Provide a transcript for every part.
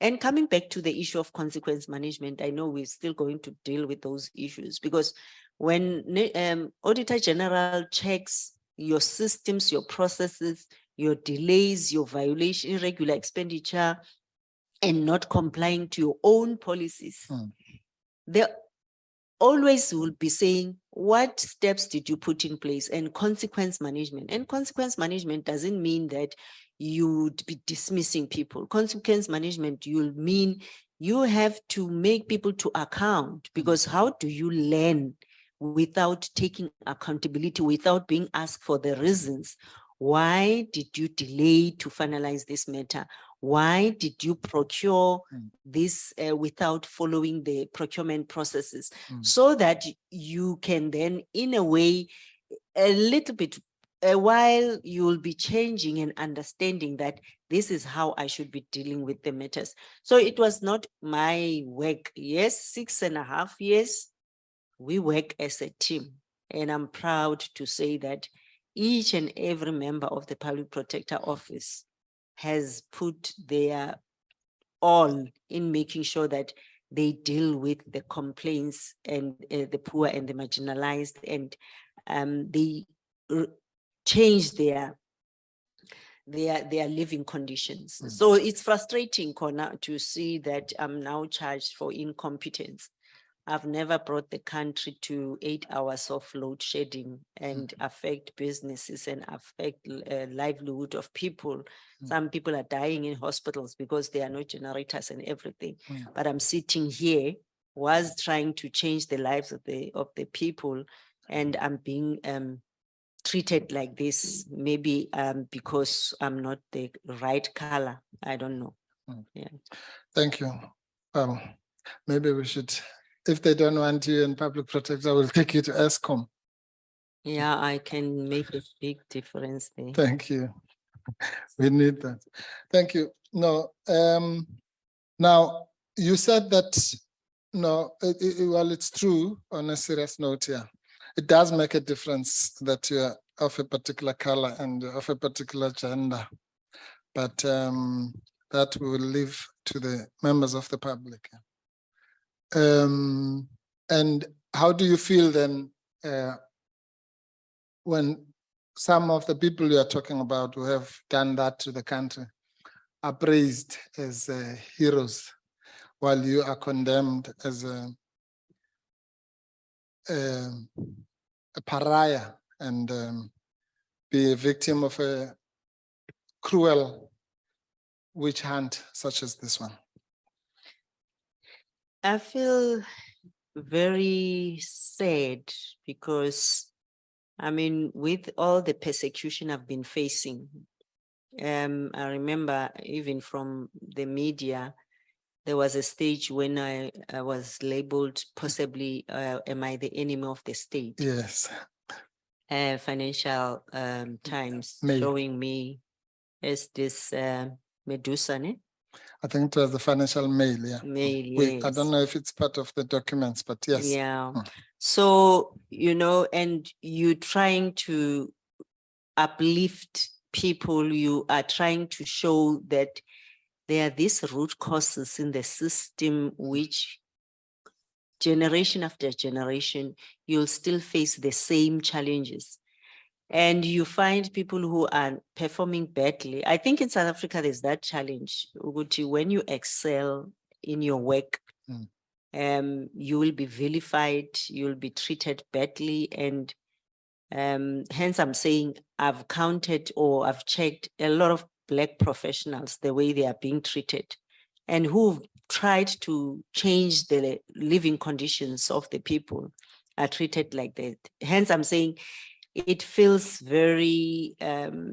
And coming back to the issue of consequence management, I know we're still going to deal with those issues, because when Auditor General checks your systems, your processes, your delays, your violation, irregular expenditure, and not complying to your own policies, they always will be saying, what steps did you put in place? And consequence management. And consequence management doesn't mean that you would be dismissing people. Consequence management, you'll mean you have to make people to account, because how do you learn without taking accountability, without being asked for the reasons? Why did you delay to finalize this matter? Why did you procure this without following the procurement processes? So that you can then, in a way, a little bit, while you will be changing and understanding that this is how I should be dealing with the matters. So it was not my work. Yes, 6.5 years, we work as a team. And I'm proud to say that each and every member of the Public Protector Office has put their all in making sure that they deal with the complaints and the poor and the marginalized, and they change their living conditions. So it's frustrating, Kona, to see that I'm now charged for incompetence. I've never brought the country to 8 hours of load shedding and affect businesses and affect livelihood of people. Some people are dying in hospitals because there are no generators and everything. But I'm sitting here, was trying to change the lives of the people, and I'm being treated like this, maybe because I'm not the right color. I don't know. Yeah. Thank you. Maybe we should, if they don't want you in Public Protector, we'll take you to ESCOM. Yeah, I can make a big difference there. Thank you. We need that. Thank you. No, now you said that, no, well, it's true on a serious note here. It does make a difference that you're of a particular color and of a particular gender, but that we will leave to the members of the public. And how do you feel then when some of the people you are talking about who have done that to the country are praised as heroes, while you are condemned as a pariah and be a victim of a cruel witch hunt such as this one? I feel very sad because, I mean, with all the persecution I've been facing, I remember even from the media, there was a stage when I was labeled possibly, am I the enemy of the state? Yes. Financial Times showing me as this Medusa, ne? I think it was the Financial Mail, yeah. Mail, yes. I don't know if it's part of the documents, but yes. Yeah. So, you know, and you trying to uplift people, you are trying to show that there are these root causes in the system which generation after generation, you'll still face the same challenges. And you find people who are performing badly. I think in South Africa, there's that challenge. When you excel in your work, you will be vilified, you'll be treated badly. And hence I'm saying I've counted or I've checked a lot of Black professionals, the way they are being treated, and who've tried to change the living conditions of the people are treated like that. Hence I'm saying it feels very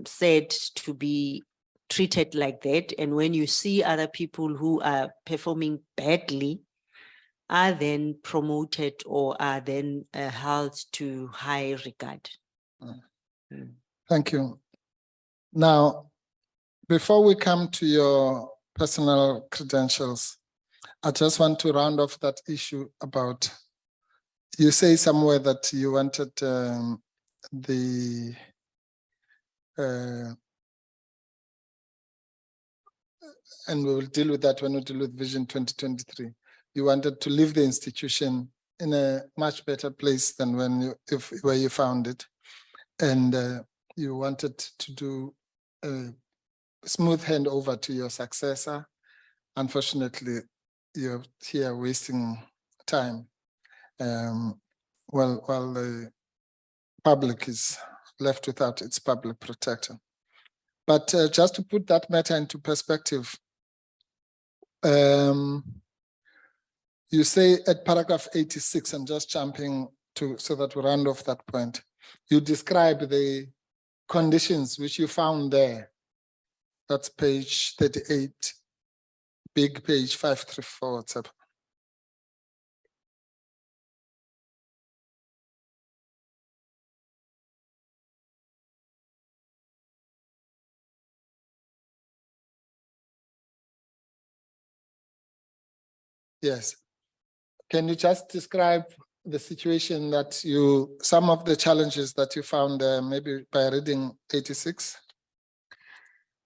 sad to be treated like that. And when you see other people who are performing badly are then promoted or are then held to high regard. Thank you. Now, before we come to your personal credentials, I just want to round off that issue about, you say somewhere that you wanted and we will deal with that when we deal with Vision 2023. You wanted to leave the institution in a much better place than where you found it. And you wanted to do a smooth handover to your successor. Unfortunately, you're here wasting time while the public is left without its public protector. But just to put that matter into perspective, you say at paragraph 86, I'm just jumping to so that we round off that point. You describe the conditions which you found there. That's page 38, big page 534, etc. Yes. Can you just describe the situation that some of the challenges that you found there, maybe by reading 86?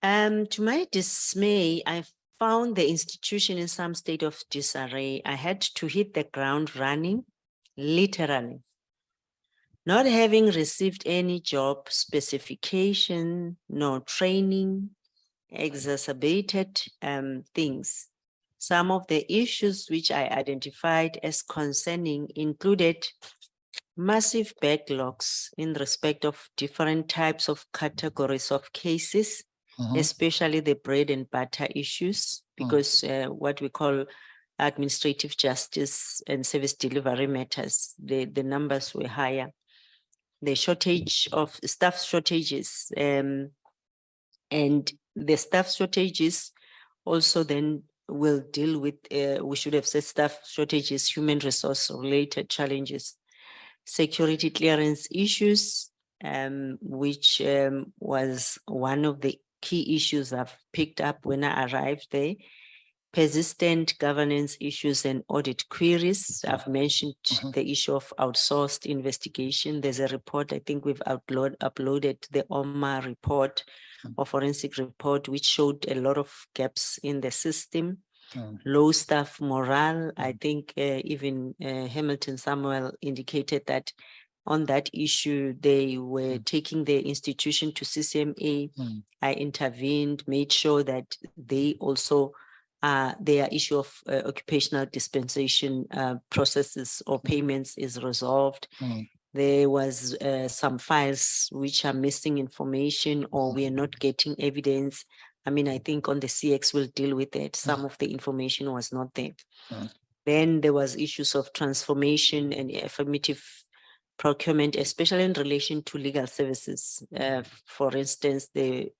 To my dismay, I found the institution in some state of disarray. I had to hit the ground running, literally. Not having received any job specification, no training, exacerbated things. Some of the issues which I identified as concerning included massive backlogs in respect of different types of categories of cases, especially the bread and butter issues, because what we call administrative justice and service delivery matters, the numbers were higher. The shortage of staff shortages, and the staff shortages also then will deal with, we should have said staff shortages, human resource related challenges, security clearance issues, which was one of the key issues I've picked up when I arrived there. Persistent governance issues and audit queries. I've mentioned the issue of outsourced investigation. There's a report, I think we've uploaded the OMA report or forensic report, which showed a lot of gaps in the system. Low staff morale. I think even Hamilton Samuel indicated that on that issue, they were taking the institution to CCMA. I intervened, made sure that they also their issue of occupational dispensation processes or payments is resolved. There was some files which are missing information or we are not getting evidence. I mean, I think on the CX we'll deal with it. Some of the information was not there. Then there was issues of transformation and affirmative procurement, especially in relation to legal services. For instance, the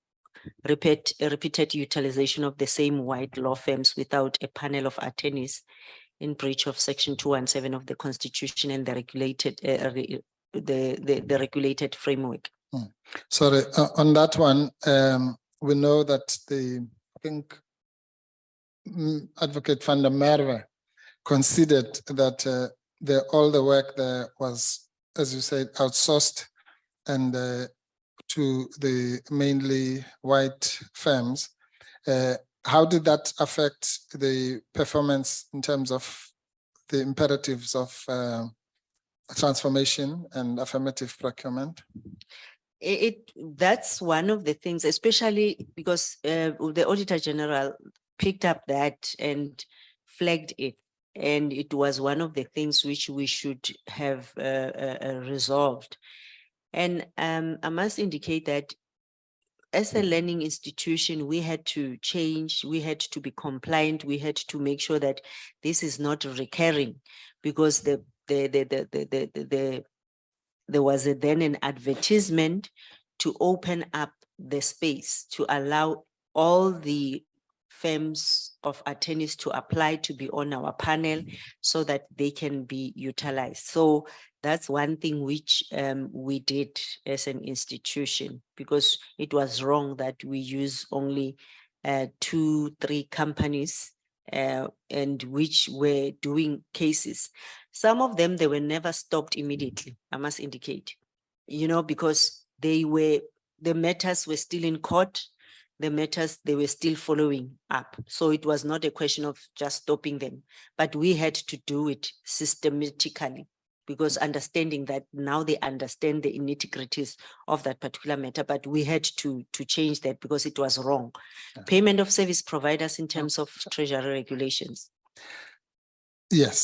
repeated utilization of the same white law firms without a panel of attorneys in breach of Section 217 of the Constitution and the regulated the regulated framework. Sorry, on that one, we know that I think Advocate van der Merwe considered that all the work there was, as you said, outsourced and to the mainly white firms. How did that affect the performance in terms of the imperatives of transformation and affirmative procurement? That's one of the things, especially because the Auditor General picked up that and flagged it. And it was one of the things which we should have resolved. And I must indicate that as a learning institution, we had to change, we had to be compliant, we had to make sure that this is not recurring, because there was then an advertisement to open up the space to allow all the firms of attorneys to apply to be on our panel so that they can be utilized. So that's one thing which we did as an institution, because it was wrong that we use only 2-3 companies and which were doing cases. Some of them, they were never stopped immediately, I must indicate, because the matters were still in court. the matters, they were still following up. So it was not a question of just stopping them, but we had to do it systematically, because understanding that now they understand the nitty-gritties of that particular matter, but we had to change that because it was wrong. Payment of service providers in terms of treasury regulations. Yes.